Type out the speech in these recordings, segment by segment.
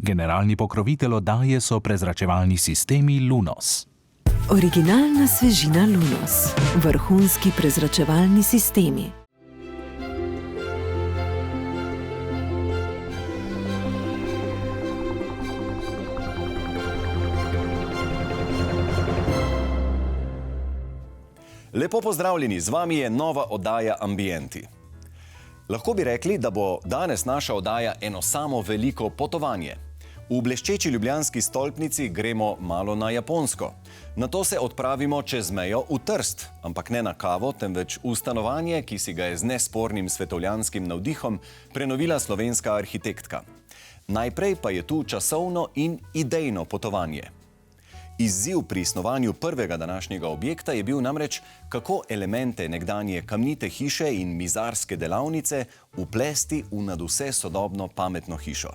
Generalni pokrovitelj oddaje so prezračevalni sistemi Lunos. Originalna svežina Lunos. Vrhunski prezračevalni sistemi. Lepo pozdravljeni, z vami je nova oddaja Ambienti. Lahko bi rekli, da bo danes naša oddaja eno samo veliko potovanje. V bleščeči ljubljanski stolpnici gremo malo na Japonsko. Nato se odpravimo čez mejo v Trst, ampak ne na kavo, temveč v stanovanje, ki si ga je z nespornim svetovljanskim navdihom prenovila slovenska arhitektka. Najprej pa je tu časovno in idejno potovanje. Izziv pri snovanju prvega današnjega objekta je bil namreč, kako elemente nekdanje kamnite hiše in mizarske delavnice vplesti v nadvse sodobno pametno hišo.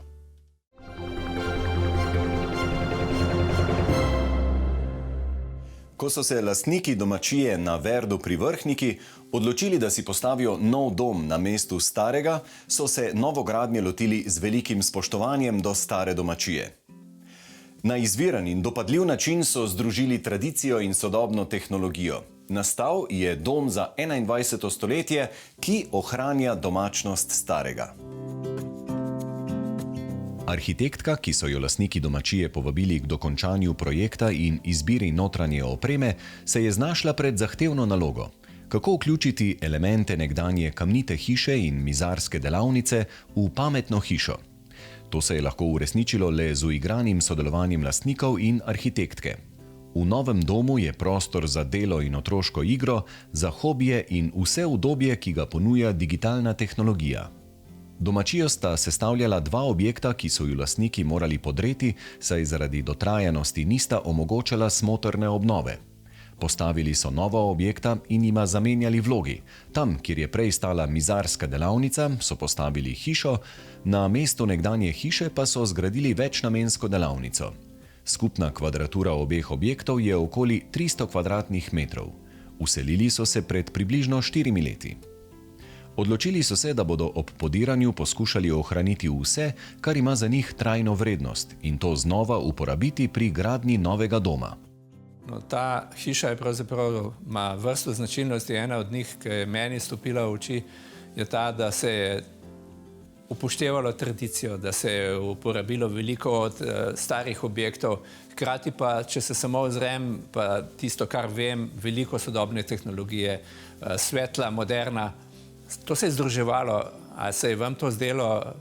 Ko so se lastniki domačije na Verdu pri Vrhniki odločili, da si postavijo nov dom na mestu starega, so se novogradnje lotili z velikim spoštovanjem do stare domačije. Na izviren in dopadljiv način so združili tradicijo in sodobno tehnologijo. Nastal je dom za 21. stoletje, ki ohranja domačnost starega. Arhitektka, ki so jo lastniki domačije povabili k dokončanju projekta in izbiri notranje opreme, se je znašla pred zahtevno nalogo. Kako vključiti elemente nekdanje kamnite hiše in mizarske delavnice v pametno hišo? To se je lahko uresničilo le z uigranim sodelovanjem lastnikov in arhitektke. V novem domu je prostor za delo in otroško igro, za hobije in vse udobje, ki ga ponuja digitalna tehnologija. Domačijo sta sestavljala dva objekta, ki so ju lastniki morali podreti, saj zaradi dotrajanosti nista omogočala smotrne obnove. Postavili so nova objekta in jima zamenjali vlogi. Tam, kjer je prej stala mizarska delavnica, so postavili hišo, na mestu nekdanje hiše pa so zgradili večnamensko delavnico. Skupna kvadratura obeh objektov je okoli 300 kvadratnih metrov. Vselili so se pred približno 4 leti. Odločili so se, da bodo ob podiranju poskušali ohraniti vse, kar ima za njih trajno vrednost, in to znova uporabiti pri gradnji novega doma. No, ta hiša je pravzaprav ima vrsto značilnosti. Ena od njih, ki je meni stopila v oči, je ta, da se je upoštevalo tradicijo, da se je uporabilo veliko od starih objektov, hkrati pa, če se samo ozrem, pa tisto, kar vem, veliko sodobne tehnologije, svetla, moderna. To se je združevalo. A se je vam to zdelo,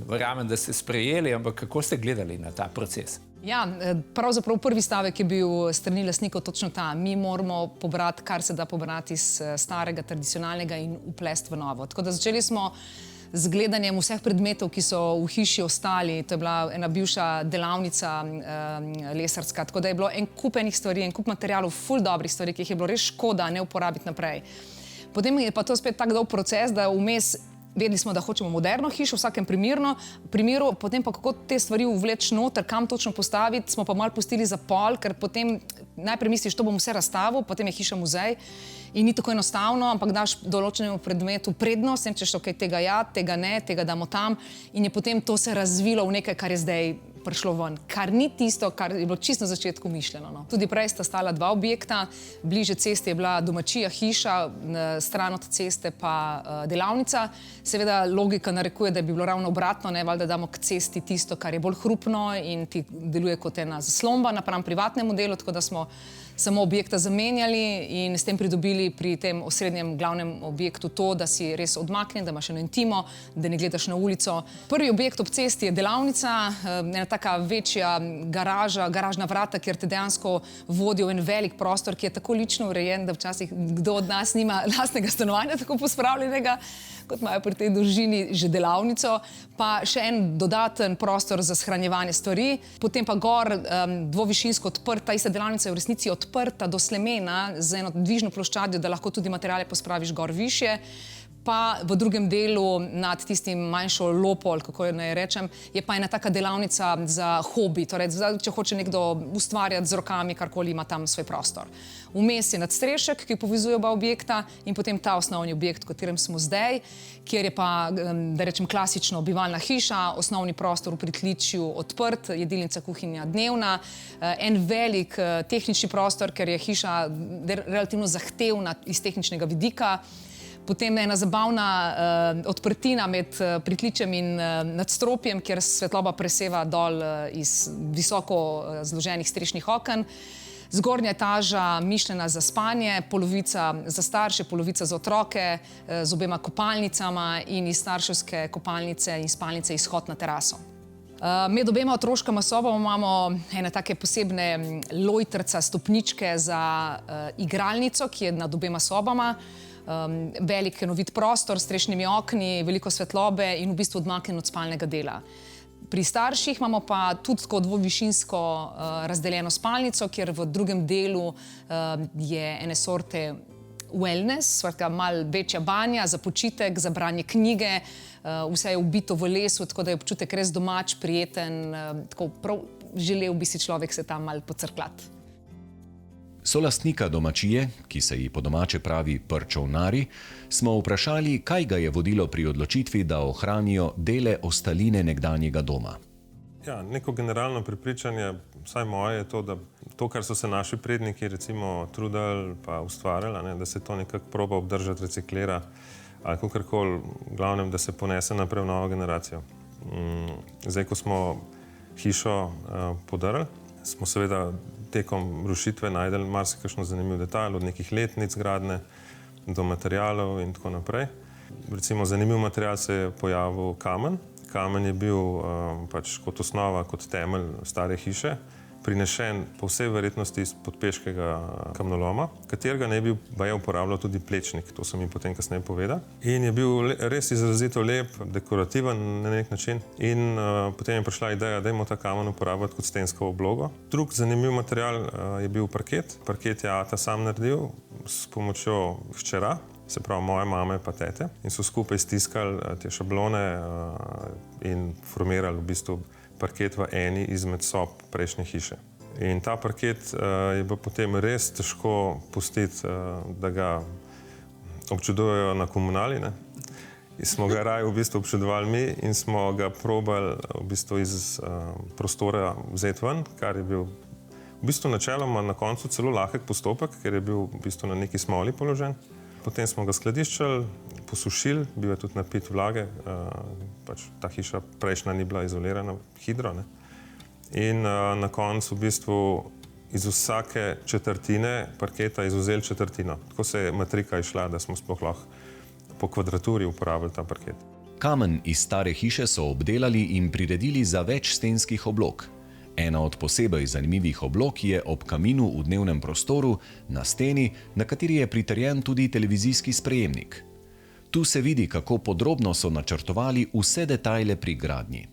verjamem, da ste sprejeli, ampak kako ste gledali na ta proces? Ja, pravzaprav prvi stavek je bil strani lastnikov točno ta. Mi moramo pobrati, kar se da pobrati iz starega, tradicionalnega in vplesti v novo. Tako da začeli smo z gledanjem vseh predmetov, ki so v hiši ostali. To je bila ena bivša delavnica lesarska, tako da je bilo en kup enih stvari, en kup materialov, ful dobrih stvari, ki jih je bilo res škoda ne uporabiti naprej. Potem je pa to spet tak dolg proces, da vmes vedeli smo, da hočemo moderno hišo v vsakem primeru, potem pa kako te stvari uvleči noter, kam točno postaviti, smo pa malo pustili za pol, ker potem najprej misliš, to bom vse razstavil, potem je hiša muzej in ni tako enostavno, ampak daš določenemu predmetu prednost, in češ, ok, tega ja, tega ne, tega damo tam, in je potem to se razvilo v nekaj, kar je zdaj prišlo ven, kar ni tisto, kar je bilo čisto na začetku mišljeno. No. Tudi prej sta stala dva objekta, bliže ceste je bila domačija hiša, stran od ceste pa delavnica. Seveda logika narekuje, da bi bilo ravno obratno, ne, valjda damo k cesti tisto, kar je bolj hrupno in ti deluje kot ena zaslomba napram privatnemu delu, tako da smo samo objekta zamenjali in s tem pridobili pri tem osrednjem glavnem objektu to, da si res odmaknjen, da imaš eno intimo, da ne gledaš na ulico. Prvi objekt ob cesti je delavnica, ena taka večja garaža, garažna vrata, kjer te dejansko vodijo v en velik prostor, ki je tako lično urejen, da včasih kdo od nas nima lastnega stanovanja tako pospravljenega, kot imajo pri tej družini že delavnico, pa še en dodaten prostor za shranjevanje stvari. Potem pa gor dvovišinsko odprta, ista delavnica je v resnici odprta do slemena z eno dvižno ploščadjo, da lahko tudi materiale pospraviš gor višje. Pa v drugem delu nad tistim manjšo lopo, ali kako naj rečem, je pa ena taka delavnica za hobi, torej če hoče nekdo ustvarjati z rokami, karkoli ima tam svoj prostor. Vmes je nadstrešek, ki povezuje oba objekta in potem ta osnovni objekt, v katerem smo zdaj, kjer je pa, da rečem, klasično bivalna hiša, osnovni prostor v pritličju odprt, jedilnica, kuhinja dnevna, en velik tehnični prostor, ker je hiša relativno zahtevna iz tehničnega vidika. Potem ena zabavna odprtina med pritličjem in nadstropjem, kjer svetloba preseva dol iz visoko zloženih strešnih oken. Zgornja etaža mišljena za spanje, polovica za starše, polovica za otroke, z obema kopalnicama in iz starševske kopalnice in spalnice izhod na teraso. Med obema otroškama sobama imamo ene take posebne lojtrca, stopničke za igralnico, ki je nad obema sobama. Velik enovit prostor s strešnimi okni, veliko svetlobe in v bistvu odmaknjen od spalnega dela. Pri starših imamo pa tudi tako dvovišinsko razdeljeno spalnico, kjer v drugem delu je ene sorte wellness, skratka malo večja banja za počitek, za branje knjige, vse je ubito v lesu, tako da je občutek res domač, prijeten, tako prav želel bi si človek se tam malo pocrkljati. Solastnika domačije, ki se ji po domače pravi Prčovnari, smo vprašali, kaj ga je vodilo pri odločitvi, da ohranijo dele ostaline nekdanjega doma. Ja, neko generalno prepričanje, vsaj moje, je to, da to, kar so se naši predniki recimo trudili pa ustvarjali, da se to nekako proba obdržati, reciklira ali kakorkoli, v glavnem, da se ponese naprej v novo generacijo. Zdaj, ko smo hišo podarili, smo seveda tekom rušitve najdeli marsikakšno zanimiv detajl, od nekih letnic gradnje do materialov in tako naprej. Recimo zanimiv material se je pojavil kamen. Kamen je bil pač kot osnova, kot temelj stare hiše, prinešen po vsej verjetnosti iz podpeškega kamnoloma, katerega ne bi baje uporabljal tudi Plečnik, to so mi potem kasneje povedali. In je bil res izrazito lep, dekorativen na nek način in potem je prišla ideja, da dajmo ta kamen uporabljati kot stensko oblogo. Drug zanimiv material je bil parket. Parket je ata sam naredil s pomočjo hčera, se pravi moje mame pa tete, in so skupaj stiskali te šablone in formirali v bistvu parket v eni izmed sob prejšnje hiše. In ta parket je bilo potem res težko pustiti, da ga občudujejo na komunali, ne? In smo ga raje v bistvu občudovali mi in smo ga probali v bistvu iz prostora vzeti ven, kar je bil v bistvu načeloma na koncu celo lahek postopek, ker je bil v bistvu na neki smoli položen. Potem smo ga skladiščili, posušili, bil je tudi napit vlage, pač ta hiša prejšnja ni bila izolirana, hidro, ne? In na koncu v bistvu iz vsake četrtine parketa izvzeli četrtino. Tako se je matrika išla, da smo sploh lahko po kvadraturi uporabili ta parket. Kamen iz stare hiše so obdelali in priredili za več stenskih oblog. Ena od posebej zanimivih oblog je ob kaminu v dnevnem prostoru na steni, na kateri je pritrjen tudi televizijski sprejemnik. Tu se vidi, kako podrobno so načrtovali vse detajle pri gradnji.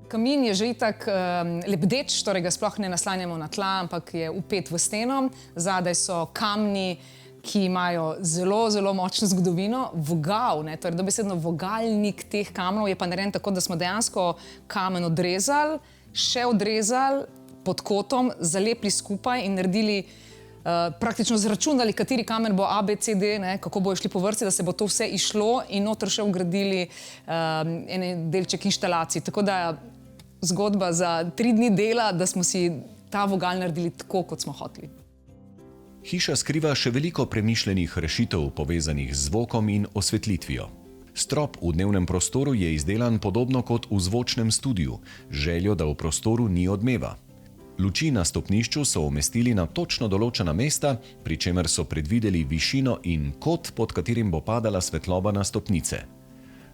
Kamin je že itak lebdeč, torej ga sploh ne naslanjamo na tla, ampak je vpet v steno. Zadaj so kamni, ki imajo zelo, zelo močno zgodovino. Vogal, ne, torej dobesedno vogalnik teh kamnov je pa narejen tako, da smo dejansko kamen odrezali, še odrezali pod kotom, zalepili skupaj in naredili, praktično zračunali, kateri kamen bo A, B, C, D, ne, kako bojo šli po vrsti, da se bo to vse išlo in noter še vgradili en delček inštalacij. Tako da zgodba za 3 dni dela, da smo si ta vogal naredili tako, kot smo hoteli. Hiša skriva še veliko premišljenih rešitev povezanih z zvokom in osvetlitvijo. Strop v dnevnem prostoru je izdelan podobno kot v zvočnem studiu, željo, da v prostoru ni odmeva. Luči na stopnišču so umestili na točno določena mesta, pri čemer so predvideli višino in kot, pod katerim bo padala svetloba na stopnice.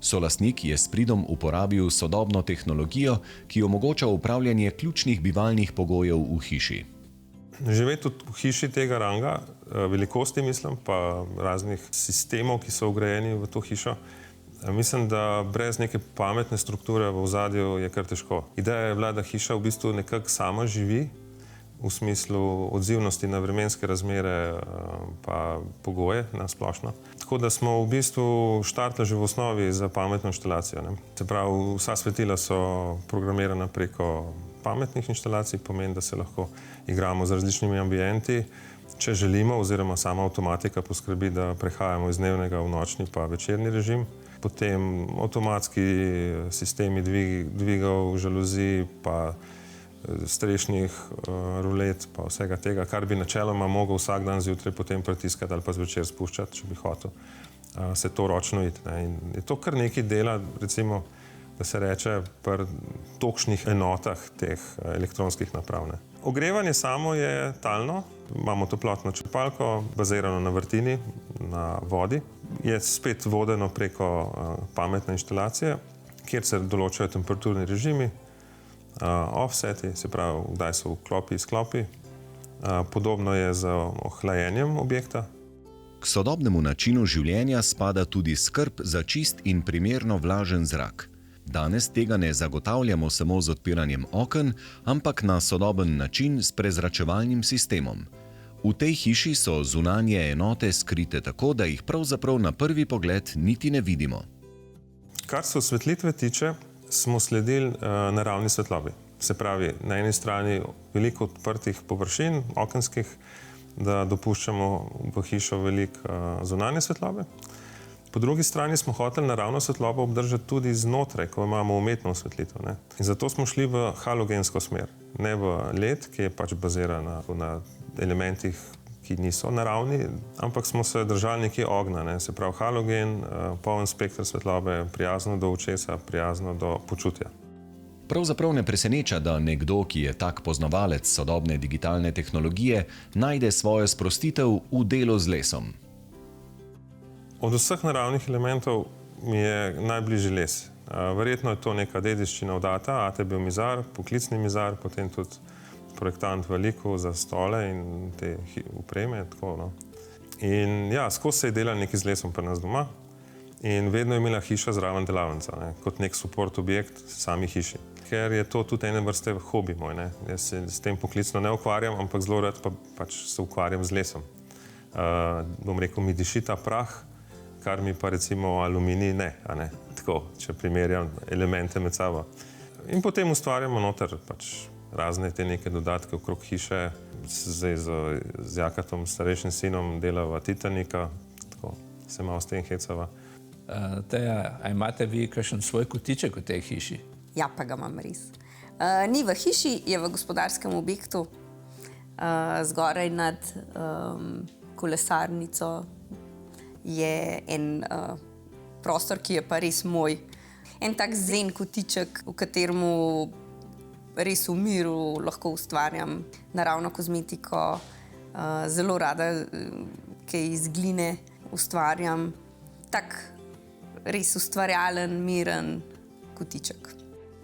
Solastnik je s pridom uporabil sodobno tehnologijo, ki omogoča upravljanje ključnih bivalnih pogojev v hiši. Živeti v hiši tega ranga, velikosti mislim, pa raznih sistemov, ki so vgrajeni v to hišo, mislim, da brez neke pametne strukture v ozadju je kar težko. Ideja je bila, da hiša v bistvu nekako sama živi v smislu odzivnosti na vremenske razmere pa pogoje na splošno. Tako da smo v bistvu štartali že v osnovi za pametno inštalacijo, ne. Se pravi, vsa svetila so programirana preko pametnih inštalacij, pomeni, da se lahko igramo z različnimi ambienti, če želimo, oziroma sama avtomatika poskrbi, da prehajamo iz dnevnega v nočni pa večerni režim. Potem avtomatski sistemi dvigov, žaluzij, pa strešnih rulet, pa vsega tega, kar bi načeloma mogel vsak dan zjutraj potem pritiskati ali pa zvečer spuščati, če bi hotel se to ročno iti, ne. In je to kar nekaj dela, recimo, da se reče, pri točnih enotah teh elektronskih naprav, ne. Ogrevanje samo je talno, imamo toplotno črpalko, bazirano na vrtini, na vodi. Je spet vodeno preko pametne inštalacije, kjer se določajo temperaturni režimi, offseti, se pravi, kdaj so vklopi, izklopi. Podobno je z ohlajenjem objekta. K sodobnemu načinu življenja spada tudi skrb za čist in primerno vlažen zrak. Danes tega ne zagotavljamo samo z odpiranjem oken, ampak na sodoben način s prezračevalnim sistemom. V tej hiši so zunanje enote skrite tako, da jih pravzaprav na prvi pogled niti ne vidimo. Kar se osvetlitve tiče, smo sledili naravni svetlobi. Se pravi, na eni strani veliko odprtih površin, okenskih, da dopuščamo v hišo veliko zunanje svetlobe. Po drugi strani smo hoteli naravno svetlobo obdržati tudi znotraj, ko imamo umetno osvetlitev, ne. In zato smo šli v halogensko smer, ne v LED, ki je pač baziran na elementih, ki niso naravni, ampak smo se držali nekje ognja, ne. Se pravi, halogen, poln spektr svetlobe, prijazno do očesa, prijazno do počutja. Pravzaprav ne preseneča, da nekdo, ki je tak poznavalec sodobne digitalne tehnologije, najde svojo sprostitev v delu z lesom. Od vseh naravnih elementov mi je najbližji les. Verjetno je to neka dediščina od ata, ate je bil mizar, poklicni mizar, potem tudi projektant veliko za stole in te opreme, tako, no. In ja, skozi se je delal nekaj z lesom pri nas doma in vedno je imela hiša zraven delavnica, ne, kot nek support objekt sami hiši. Ker je to tudi ene vrste hobi moj, ne. Jaz se s tem poklicno ne ukvarjam, ampak zelo rad pač se ukvarjam z lesom. Bom rekel, mi diši ta prah, kar mi pa recimo aluminij ne, a ne, tako, če primerjam elemente med sabo. In potem ustvarjamo noter pač razne te neke dodatke okrog hiše, zdaj z Jakatom, starejšim sinom, delava Titanika, tako, se malo s tem hecava. Teja, a imate vi kakšen svoj kotiček v tej hiši? Ja, pa ga imam res. Ni v hiši, je v gospodarskem objektu, zgoraj nad kolesarnico, je en prostor, ki je pa res moj. En tak zen kotiček, v katerem res v miru lahko ustvarjam naravno kozmetiko. Zelo rada kaj iz gline ustvarjam. Tak res ustvarjalen, miren kotiček.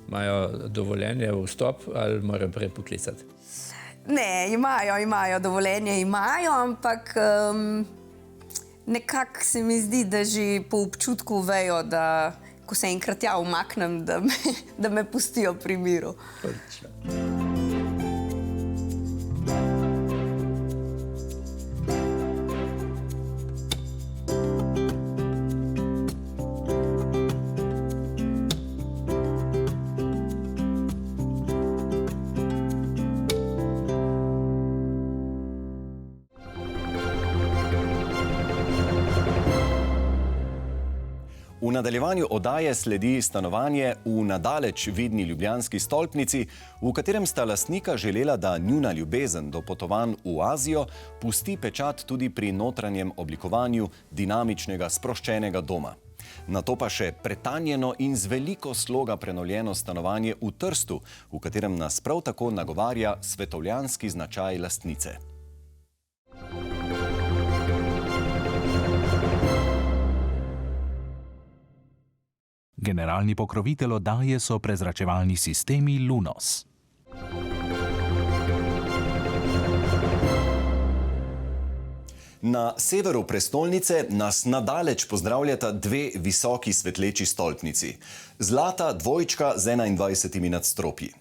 Imajo dovoljenje v vstop ali morajo prej poklicati? Ne, imajo dovoljenje, ampak nekako se mi zdi, da že po občutku vejo, da ko se enkrat ja umaknem, da me pustijo pri miru. V nadaljevanju oddaje sledi stanovanje v nadaleč vidni ljubljanski stolpnici, v katerem sta lastnika želela, da njuna ljubezen do potovanj v Azijo pusti pečat tudi pri notranjem oblikovanju dinamičnega, sproščenega doma. Nato pa še pretanjeno in z veliko sloga prenovljeno stanovanje v Trstu, v katerem nas prav tako nagovarja svetovljanski značaj lastnice. Generalni pokrovitelj oddaje so prezračevalni sistemi Lunos. Na severu prestolnice nas nadaleč pozdravljata dve visoki svetleči stolpnici. Zlata dvojčka z 21 nadstropji.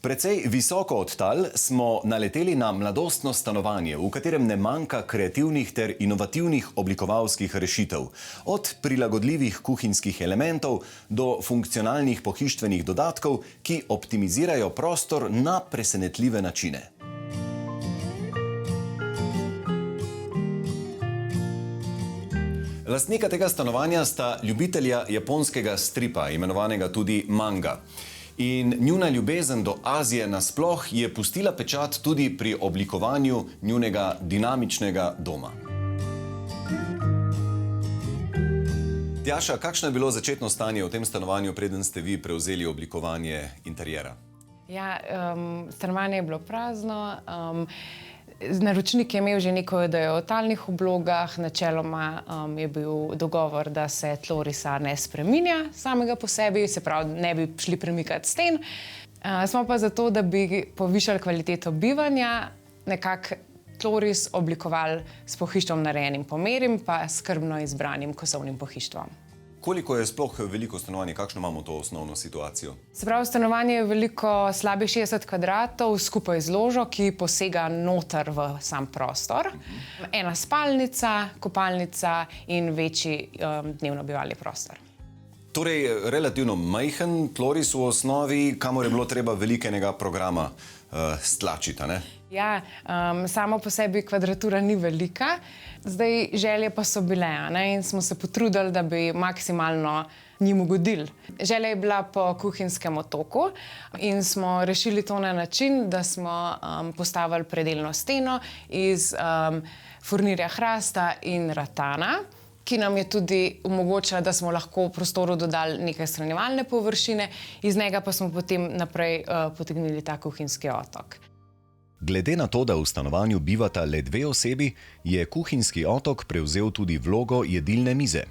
Precej visoko od tal smo naleteli na mladostno stanovanje, v katerem ne manjka kreativnih ter inovativnih oblikovalskih rešitev. Od prilagodljivih kuhinjskih elementov do funkcionalnih pohištvenih dodatkov, ki optimizirajo prostor na presenetljive načine. Lastnika tega stanovanja sta ljubitelja japonskega stripa, imenovanega tudi manga. In njuna ljubezen do Azije nasploh je pustila pečat tudi pri oblikovanju njunega dinamičnega doma. Tjaša, kakšno je bilo začetno stanje v tem stanovanju, preden ste vi prevzeli oblikovanje interjera? Ja, stanovanje je bilo prazno. Naročnik je imel že neko idejo o talnih oblogah, načeloma je bil dogovor, da se tlorisa ne spreminja samega po sebi, se pravi, ne bi šli premikati sten. Smo pa zato, da bi povišali kvaliteto bivanja, nekako tloris oblikovali s pohištvom narejenim po meri, pa skrbno izbranim kosovnim pohištvom. Koliko je sploh veliko stanovanje? Kakšno imamo to osnovno situacijo? Se pravi, stanovanje je veliko slabih 60 kvadratov skupaj z ložo, ki posega noter v sam prostor. Ena spalnica, kopalnica in večji dnevno bivalni prostor. Torej, relativno majhen tloris v osnovi, kamor je bilo treba velikega programa stlačiti, ne? Ja, samo po sebi kvadratura ni velika, zdaj želje pa so bile, ne? In smo se potrudili, da bi maksimalno njim ugodili. Želja je bila po kuhinjskem otoku in smo rešili to na način, da smo postavili predelno steno iz furnirja hrasta in ratana, ki nam je tudi omogočila, da smo lahko v prostoru dodali nekaj shranjevalne površine, iz njega pa smo potem naprej potegnili ta kuhinjski otok. Glede na to, da v stanovanju bivata le 2 osebi, je kuhinjski otok prevzel tudi vlogo jedilne mize.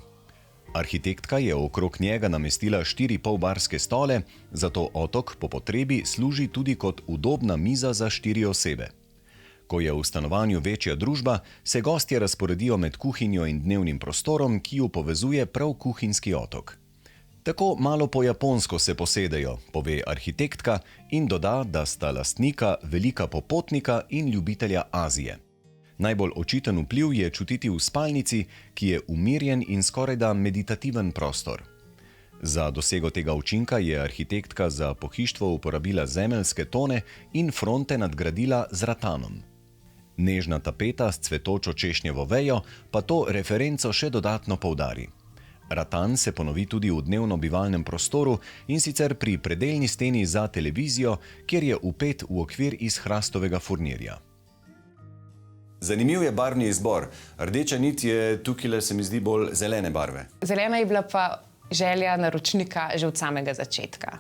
Arhitektka je okrog njega namestila 4 polbarske stole, zato otok po potrebi služi tudi kot udobna miza za 4 osebe. Ko je v stanovanju večja družba, se gostje razporedijo med kuhinjo in dnevnim prostorom, ki ju povezuje prav kuhinjski otok. Tako malo po japonsko se posedejo, pove arhitektka in doda, da sta lastnika velika popotnika in ljubitelja Azije. Najbolj očiten vpliv je čutiti v spalnici, ki je umirjen in skorajda meditativen prostor. Za dosego tega učinka je arhitektka za pohištvo uporabila zemeljske tone in fronte nadgradila z ratanom. Nežna tapeta s cvetočo češnjevo vejo pa to referenco še dodatno poudari. Ratan se ponovi tudi v dnevno-bivalnem prostoru in sicer pri predelni steni za televizijo, kjer je vpet v okvir iz hrastovega furnirja. Zanimiv je barvni izbor. Rdeča nit je tukaj, se mi zdi, bolj zelene barve. Zelena je bila pa želja naročnika že od samega začetka.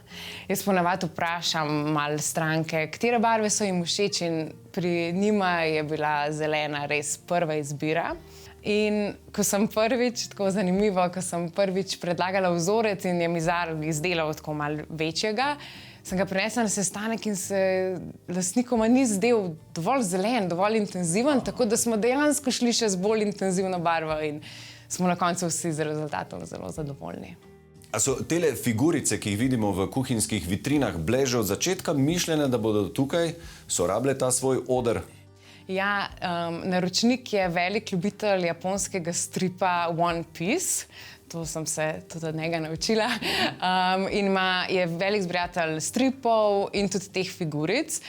Jaz ponavadi vprašam malo stranke, katere barve so jim všeč, in pri njima je bila zelena res prva izbira. In ko sem prvič, tako zanimivo, ko sem prvič predlagala vzorec in je mizar izdelal tako malo večjega, sem ga prinesla na sestanek in se lastnikoma ni zdel dovolj zelen, dovolj intenziven, tako da smo dejansko šli še z bolj intenzivno barvo in smo na koncu vsi z rezultatom zelo zadovoljni. A so tele figurice, ki jih vidimo v kuhinjskih vitrinah, bile že od začetka mišljene, da bodo tukaj, so rabile ta svoj oder? Ja, naročnik je velik ljubitelj japonskega stripa One Piece. To sem se tudi od njega naučila. In je velik zbiratelj stripov in tudi teh figuric.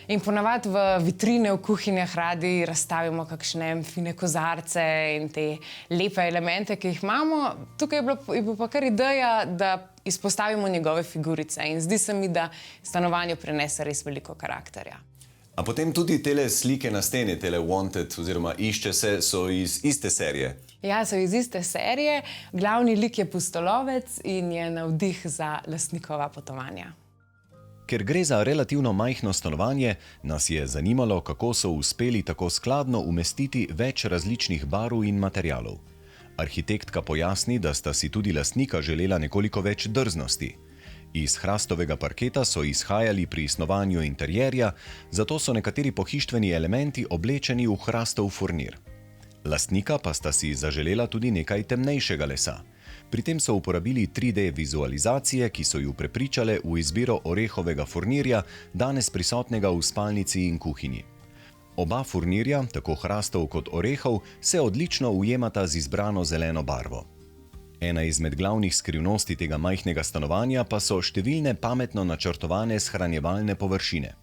In ponavadi v vitrine v kuhinjah radi razstavimo kakšne fine kozarce in te lepe elemente, ki jih imamo. Tukaj je bila pa kar ideja, da izpostavimo njegove figurice. In zdi se mi, da stanovanju prinese res veliko karakterja. A potem tudi tele slike na steni, tele Wanted oziroma Išče se, so iz iste serije? Ja, so iz iste serije. Glavni lik je pustolovec in je navdih za lastnikova potovanja. Ker gre za relativno majhno stanovanje, nas je zanimalo, kako so uspeli tako skladno umestiti več različnih barv in materialov. Arhitektka pojasni, da sta si tudi lastnika želela nekoliko več drznosti. Iz hrastovega parketa so izhajali pri snovanju interjerja, zato so nekateri pohištveni elementi oblečeni v hrastov furnir. Lastnika pa sta si zaželela tudi nekaj temnejšega lesa. Pri tem so uporabili 3D vizualizacije, ki so ju prepričale v izbiro orehovega furnirja, danes prisotnega v spalnici in kuhinji. Oba furnirja, tako hrastov kot orehov, se odlično ujemata z izbrano zeleno barvo. Ena izmed glavnih skrivnosti tega majhnega stanovanja pa so številne pametno načrtovane shranjevalne površine.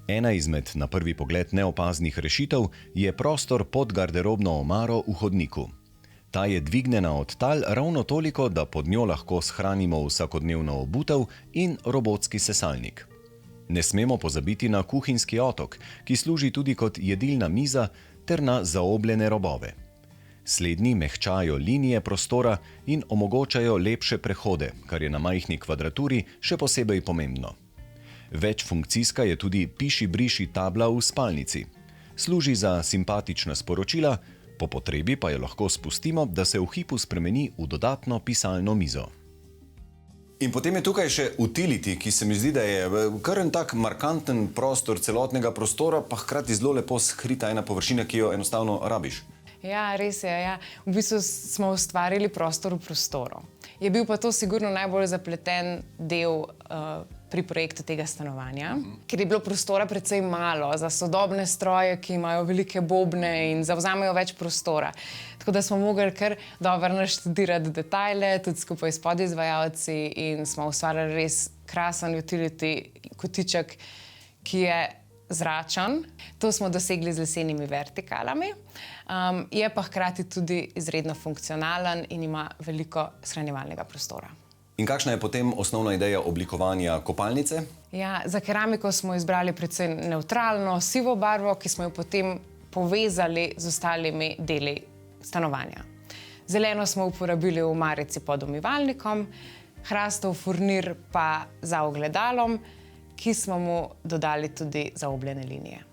Ena izmed na prvi pogled neopaznih rešitev je prostor pod garderobno omaro v hodniku. Ta je dvignjena od tal ravno toliko, da pod njo lahko shranimo vsakodnevno obutev in robotski sesalnik. Ne smemo pozabiti na kuhinjski otok, ki služi tudi kot jedilna miza, ter na zaobljene robove. Slednji mehčajo linije prostora in omogočajo lepše prehode, kar je na majhni kvadraturi še posebej pomembno. Večfunkcijska je tudi piši-briši tabla v spalnici. Služi za simpatična sporočila, po potrebi pa jo lahko spustimo, da se v hipu spremeni v dodatno pisalno mizo. In potem je tukaj še utility, ki se mi zdi, da je kar en tak markanten prostor celotnega prostora, pa hkrati zelo lepo skrita ena površina, ki jo enostavno rabiš. Ja, res je. Ja. V bistvu smo ustvarili prostor v prostoru. Je bil pa to sigurno najbolj zapleten del pri projektu tega stanovanja, ker je bilo prostora precej malo za sodobne stroje, ki imajo velike bobne in zavzamejo več prostora. Tako da smo mogli kar dobro naštudirati detajle, tudi skupaj s podizvajalci, in smo ustvarjali res krasen utility kotiček, ki je zračen. To smo dosegli z lesenimi vertikalami. Je pa hkrati tudi izredno funkcionalen in ima veliko shranjevalnega prostora. In kakšna je potem osnovna ideja oblikovanja kopalnice? Ja, za keramiko smo izbrali predvsem nevtralno, sivo barvo, ki smo jo potem povezali z ostalimi deli stanovanja. Zeleno smo uporabili v omarici pod umivalnikom, hrastov furnir pa za ogledalom, ki smo mu dodali tudi zaobljene linije.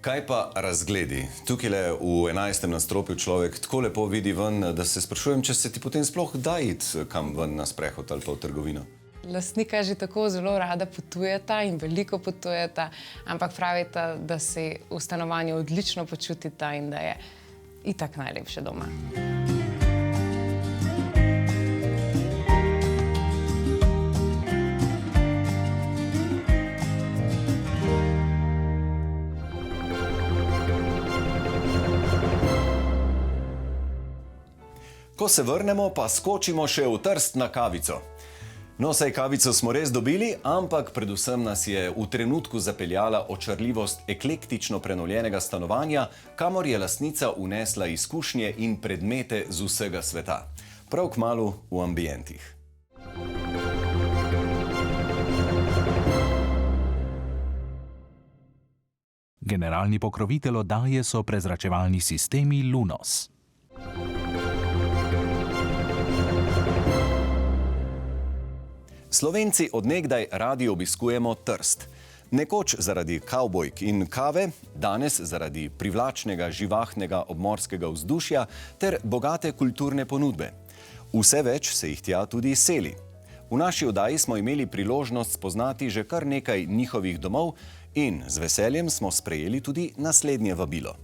Kaj pa razgledi? Tukaj v 11. nadstropju človek tako lepo vidi ven, da se sprašujem, če se ti potem sploh da iti kam ven na sprehod ali pa v trgovino. Lastnika že tako zelo rada potujeta in veliko potujeta, ampak pravita, da se v stanovanju odlično počutita in da je itak najlepše doma. Ko se vrnemo, pa skočimo še v Trst na kavico. No, saj kavico smo res dobili, ampak predvsem nas je v trenutku zapeljala očarljivost eklektično prenovljenega stanovanja, kamor je lastnica unesla izkušnje in predmete z vsega sveta. Prav kmalu v ambientih. Generalni pokrovitelj oddaje so prezračevalni sistemi Lunos. Slovenci od nekdaj radi obiskujemo Trst. Nekoč zaradi kavbojk in kave, danes zaradi privlačnega živahnega obmorskega vzdušja ter bogate kulturne ponudbe. Vse več se jih tja tudi seli. V naši oddaji smo imeli priložnost spoznati že kar nekaj njihovih domov in z veseljem smo sprejeli tudi naslednje vabilo.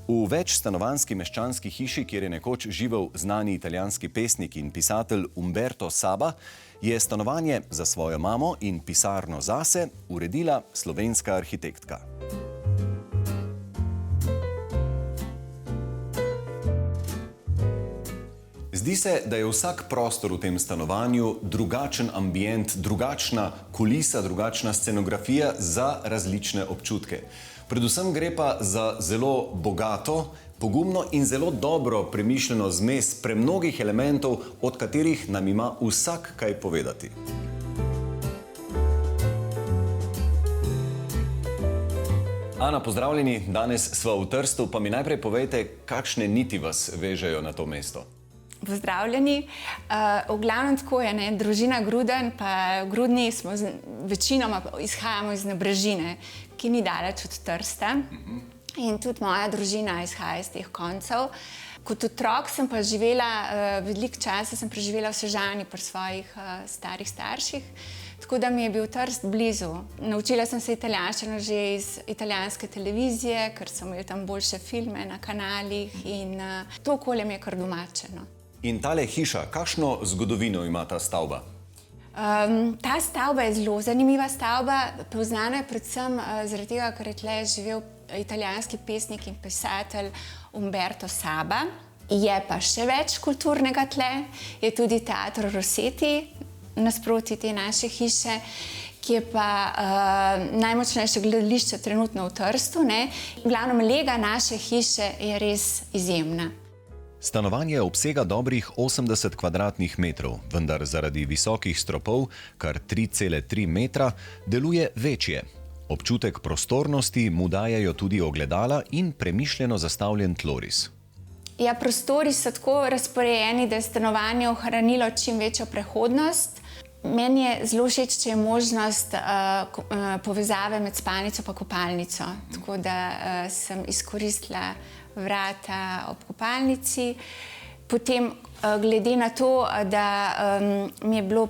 V večstanovanjski meščanski hiši, kjer je nekoč živel znani italijanski pesnik in pisatelj Umberto Saba, je stanovanje za svojo mamo in pisarno zase uredila slovenska arhitektka. Zdi se, da je vsak prostor v tem stanovanju drugačen ambient, drugačna kulisa, drugačna scenografija za različne občutke. Predvsem gre pa za zelo bogato, pogumno in zelo dobro premišljeno zmes premnogih elementov, od katerih nam ima vsak kaj povedati. Ana, pozdravljeni, danes sva v Trstu, pa mi najprej povejte, kakšne niti vas vežejo na to mesto? Pozdravljeni. V glavnem tako je, družina Gruden, pa Grudni smo večinoma izhajamo iz Nabrežine, ki ni daleč od Trsta. In tudi moja družina izhaja iz teh koncev. Kot otrok sem pa živela, veliko časa sem preživela v Sežani pri svojih starih starših, tako da mi je bil Trst blizu. Naučila sem se italijanščino že iz italijanske televizije, ker so imeli tam boljše filme na kanalih in to okolje mi je kar domače. In tale hiša, kakšno zgodovino ima ta stavba? Ta stavba je zelo zanimiva stavba, poznana je predvsem zaradi tega, ker je tle živel italijanski pesnik in pisatelj Umberto Saba. Je pa še več kulturnega tle, je tudi teatro Rossetti nasproti te naše hiše, ki je pa najmočnejše gledališče trenutno v Trstu. V glavnem lega naše hiše je res izjemna. Stanovanje obsega dobrih 80 kvadratnih metrov, vendar zaradi visokih stropov, kar 3,3 metra, deluje večje. Občutek prostornosti mu dajajo tudi ogledala in premišljeno zastavljen tloris. Ja, prostori so tako razporejeni, da je stanovanje ohranilo čim večjo prehodnost. Meni je zelo všeč, če je možnost povezave med spalnico in kopalnico. Tako da sem izkoristila vrata ob kopalnici. Potem, glede na to, da mi je bilo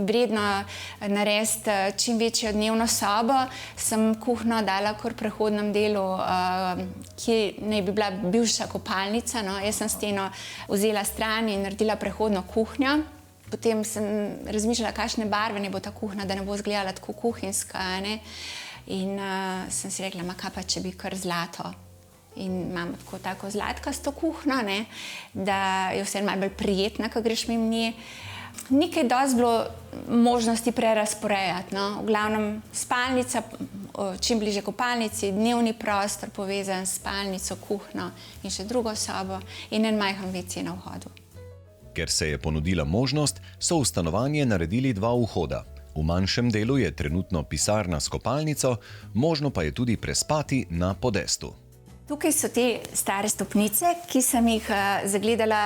vredno narediti čim večjo dnevno sobo, sem kuhinjo dala kar v prehodnem delu, ki naj bi bila bivša kopalnica. Jaz sem steno vzela stran in naredila prehodno kuhinjo. Potem sem razmišljala, kakšne barve ne bo ta kuhinja, da ne bo izgledala tako kuhinjska. In sem si rekla, kaj pa če bi kar zlato. In imam tako zlatkasto kuhinjo, da je vse malo bolj prijetna, ko greš mimo nje. Ni kaj dosti bilo možnosti prerazporejati. V glavnem spalnica, čim bliže kopalnici, dnevni prostor povezan s spalnico, kuhinjo in še drugo sobo in en majhen WC na vhodu. Ker se je ponudila možnost, so v stanovanje naredili 2 vhoda. V manjšem delu je trenutno pisarna s kopalnico, možno pa je tudi prespati na podestu. Tukaj so te stare stopnice, ki sem jih zagledala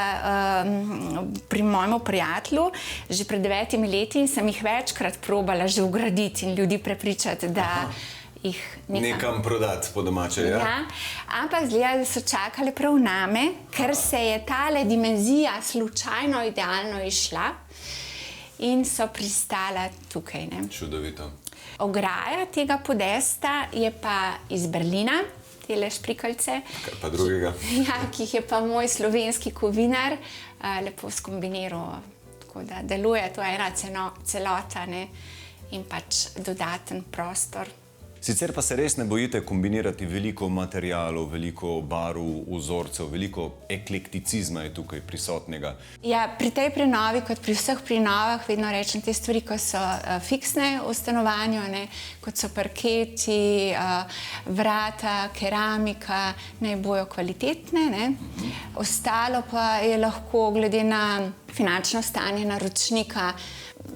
pri mojem prijatelju že pred 9 leti in sem jih večkrat probala že vgraditi in ljudi prepričati, da jih nekam prodati po domače. Ja? Ampak zgleda, da so čakali prav name, ker se je tale dimenzija slučajno idealno izšla in so pristala tukaj. Čudovito. Ograja tega podesta je pa iz Berlina. Tele šprikalce, kaj pa drugega. Ja, ki jih je pa moj slovenski kovinar lepo skombiniral, tako da deluje to ena celota in pač dodaten prostor. Sicer pa se res ne bojite kombinirati veliko materialov, veliko barv, vzorcev, veliko eklekticizma je tukaj prisotnega. Ja, pri tej prenovi, kot pri vseh prenovah, vedno rečem te stvari, ko so fiksne v stanovanju, kot so parketi, vrata, keramika, naj bojo kvalitetne. Ostalo pa je lahko glede na finančno stanje naročnika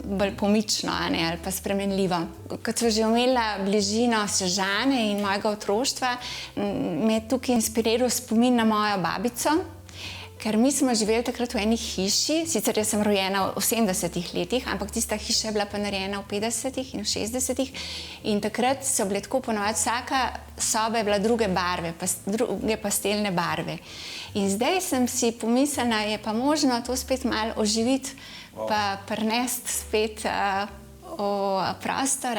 bolj pomično ali pa spremenljivo. Kot so že omenila bližino Sežane in mojega otroštva, me je tukaj inspiriral spomin na mojo babico, ker mi smo živeli takrat v eni hiši, sicer jaz sem rojena v 70-ih letih, ampak tista hiša je bila pa narejena v 50-ih in v 60-ih in takrat so bile tako ponovadi, vsaka soba je bila druge barve, druge pastelne barve. In zdaj sem si pomislila, je pa možno to spet malo oživiti, pa prinesti spet v prostor.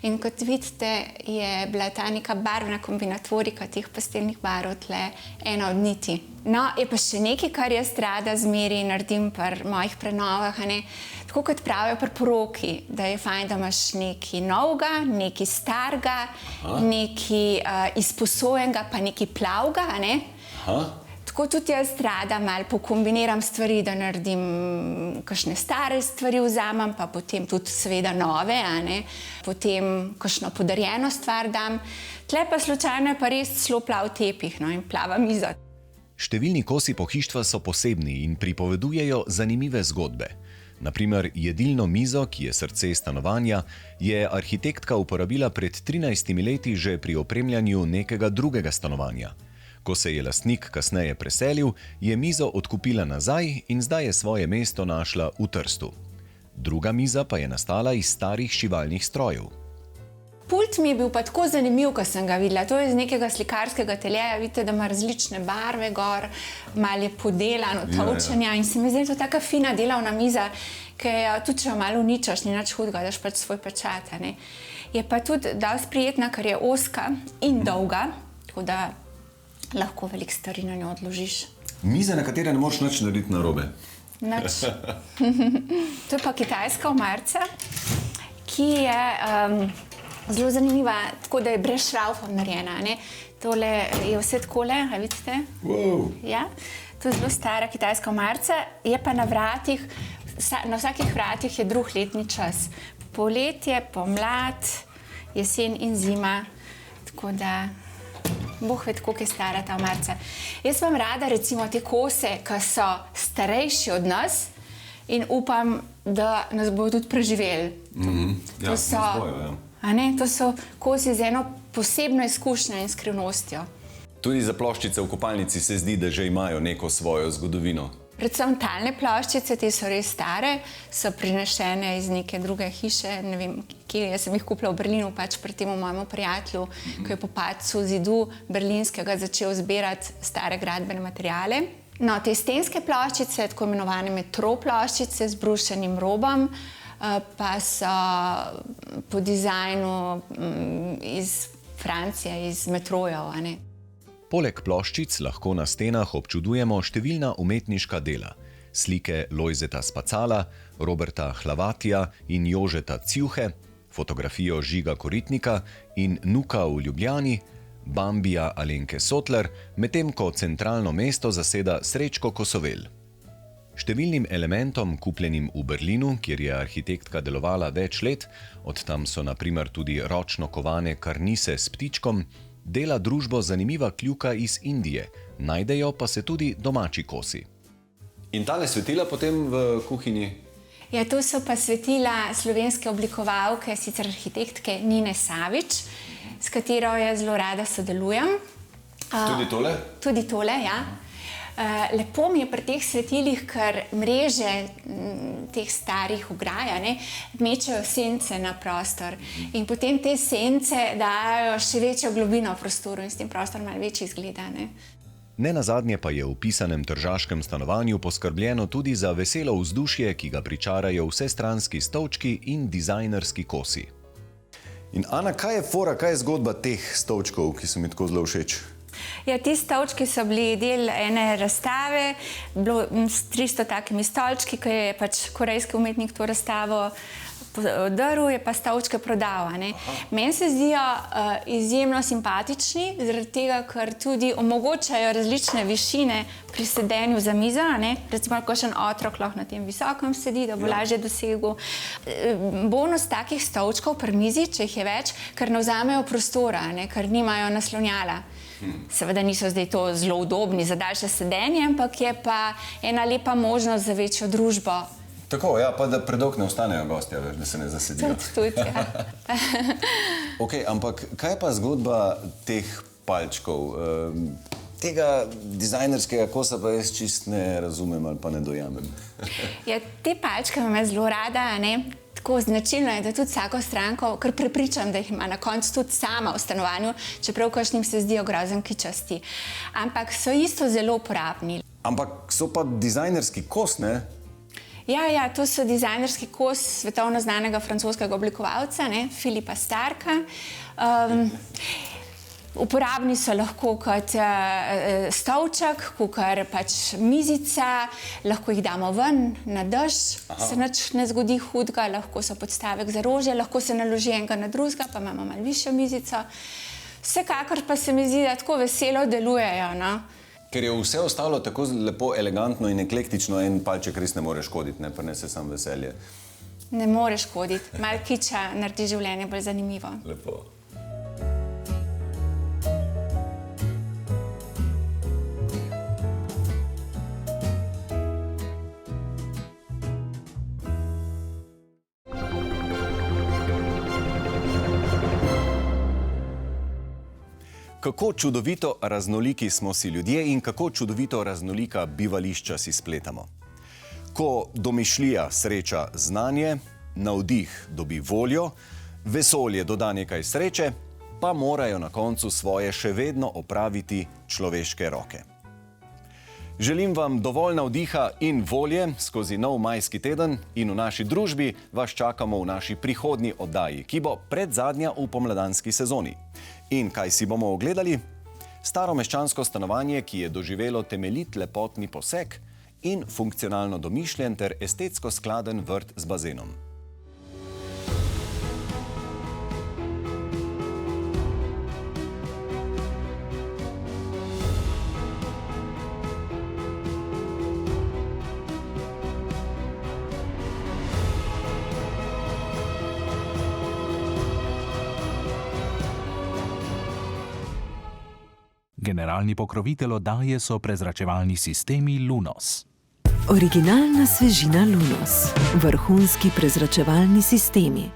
In kot vidite, je bila ta neka barvna kombinatorika teh pastelnih barv tle ena od niti. No, je pa še nekaj, kar jaz rada zmeri naredim pri mojih prenovah. Tako kot pravijo pri poroki, da je fajn, da imaš nekaj novega, nekaj starega, nekaj izposojenega, pa nekaj plavga. Tako tudi jaz rada malo pokombiniram stvari, da naredim kakšne stare stvari vzamem, pa potem tudi seveda nove, potem kakšno podarjeno stvar dam. Tle pa slučajno je pa res celo plav tepih in plava miza. Številni kosi pohištva so posebni in pripovedujejo zanimive zgodbe. Naprimer, jedilno mizo, ki je srce stanovanja, je arhitektka uporabila pred 13 leti že pri opremljanju nekega drugega stanovanja. Ko se je lastnik kasneje preselil, je mizo odkupila nazaj in zdaj je svoje mesto našla v Trstu. Druga miza pa je nastala iz starih šivalnih strojev. Pult mi je bil pa tako zanimiv, ko sem ga videla. To je iz nekega slikarskega ateljeja, vidite, da ima različne barve gor, malo je podelano, tolčenja in se mi zdi to taka fina delovna miza, ki jo tudi če jo malo uničaš, ni nič hudega, daš pač svoj pečat. Je pa tudi dosti prijetna, ker je ozka in dolga, tako da lahko veliko stvari na njo odložiš. Mize, na katere ne moreš nič narediti narobe. Nič. To je pa kitajska omarica, ki je zelo zanimiva, tako da je brez šraufov narejena. Ne? Tole je vse takole, a vidite? Wow. Ja? To je zelo stara kitajska omarica, je pa na vratih, na vsakih vratih je drug letni čas. Poletje, pomlad, jesen in zima, tako da Bog ve, koliko je stara ta omarica. Jaz imam rada recimo te kose, ki so starejši od nas in upam, da nas bodo tudi preživeli. Ja, nas bojo, ja. A ne, to so kosi z eno posebno izkušnjo in skrivnostjo. Tudi za ploščice v kopalnici se zdi, da že imajo neko svojo zgodovino. Predvsem talne ploščice, te so res stare, so prinešene iz neke druge hiše, ne vem, kje, jaz sem jih kupila v Berlinu, pač pri tem mojemu prijatelju, ko je po padcu zidu berlinskega začel zbirati stare gradbene materiale. No, te stenske ploščice, tako imenovane metro ploščice z brušenim robom, pa so po dizajnu iz Francije, iz metrojev, a ne. Poleg ploščic lahko na stenah občudujemo številna umetniška dela. Slike Lojzeta Spacala, Roberta Hlavatija in Jožeta Cjuhe, fotografijo Žiga Koritnika in Nuka v Ljubljani, Bambija Alenke Sotler, medtem ko centralno mesto zaseda Srečko Kosovel. Številnim elementom, kupljenim v Berlinu, kjer je arhitektka delovala več let, od tam so na primer tudi ročno kovane karnise s ptičkom, dela družbo zanimiva kljuka iz Indije, najdejo pa se tudi domači kosi. In tale svetila potem v kuhinji? Ja, to so pa svetila slovenske oblikovalke, sicer arhitektke Nine Savič, s katero jaz zelo rada sodelujem. Tudi tole? Tudi tole, ja. Lepo mi je pri teh svetilih, ker mreže teh starih ograj mečejo sence na prostor in potem te sence dajo še večjo globino v prostoru in s tem prostor malo večji izgleda. Nenazadnje pa je v pisanem tržaškem stanovanju poskrbljeno tudi za veselo vzdušje, ki ga pričarajo vsestranski stolčki in dizajnerski kosi. In Ana, kaj je fora, kaj je zgodba teh stolčkov, ki so mi tako zelo všeč? Ja, ti stolčki so bili del ene razstave, bilo 300 takimi stolčki, ki je pač korejski umetnik to razstavo odrl, je pa stolčke prodal. Meni se zdijo izjemno simpatični, zaradi tega, ker tudi omogočajo različne višine pri sedenju za mizo. Recimo, kakšen otrok lahko na tem visokem sedi, da bo lažje dosegel. Bonus takih stolčkov pri mizi, če jih je več, ker ne vzamejo prostora, ker nimajo naslonjala. Seveda niso zdaj to zelo udobni za daljše sedenje, ampak je pa ena lepa možnost za večjo družbo. Tako, ja, pa da predolgo ne ostanejo gostja, veš, da se ne zasedijo. Tudi, ja. Ok, ampak kaj pa zgodba teh palčkov? Tega dizajnerskega kosa pa jaz čist ne razumem ali pa ne dojamem. Ja, te palčke imam jaz zelo rada, tako značilno je, da tudi vsako stranko, kar prepričam, da jih ima na koncu tudi sama v stanovanju, čeprav kakšnim se zdijo grozen kičasti. Ampak so isto zelo uporabni. Ampak so pa dizajnerski kos, ne? Ja, to so dizajnerski kos svetovno znanega francoskega oblikovalca, Filipa Starka. Uporabni so lahko kot stolček, kakor pač mizica, lahko jih damo ven na dež, se nič ne zgodi hudega, lahko so podstavek za rože, lahko se naloži enega na drugega, pa imamo malo višjo mizico. Vsekakor pa se mi zdi, da tako veselo delujejo. Ker je vse ostalo tako lepo elegantno in eklektično, en palček res ne more škoditi, ne prinese samo veselje. Ne more škoditi, malo kiča naredi življenje bolj zanimivo. Lepo. Kako čudovito raznoliki smo si ljudje in kako čudovito raznolika bivališča si spletamo. Ko domišljija sreča znanje, navdih dobi voljo, vesolje doda nekaj sreče, pa morajo na koncu svoje še vedno opraviti človeške roke. Želim vam dovolj navdiha in volje skozi nov majski teden in v naši družbi vas čakamo v naši prihodnji oddaji, ki bo predzadnja v pomladanski sezoni. In kaj si bomo ogledali? staro meščansko stanovanje, ki je doživelo temeljit lepotni poseg in funkcionalno domišljen ter estetsko skladen vrt z bazenom. Generalni pokrovitelj oddaje so prezračevalni sistemi Lunos. Originalna svežina Lunos. Vrhunski prezračevalni sistemi.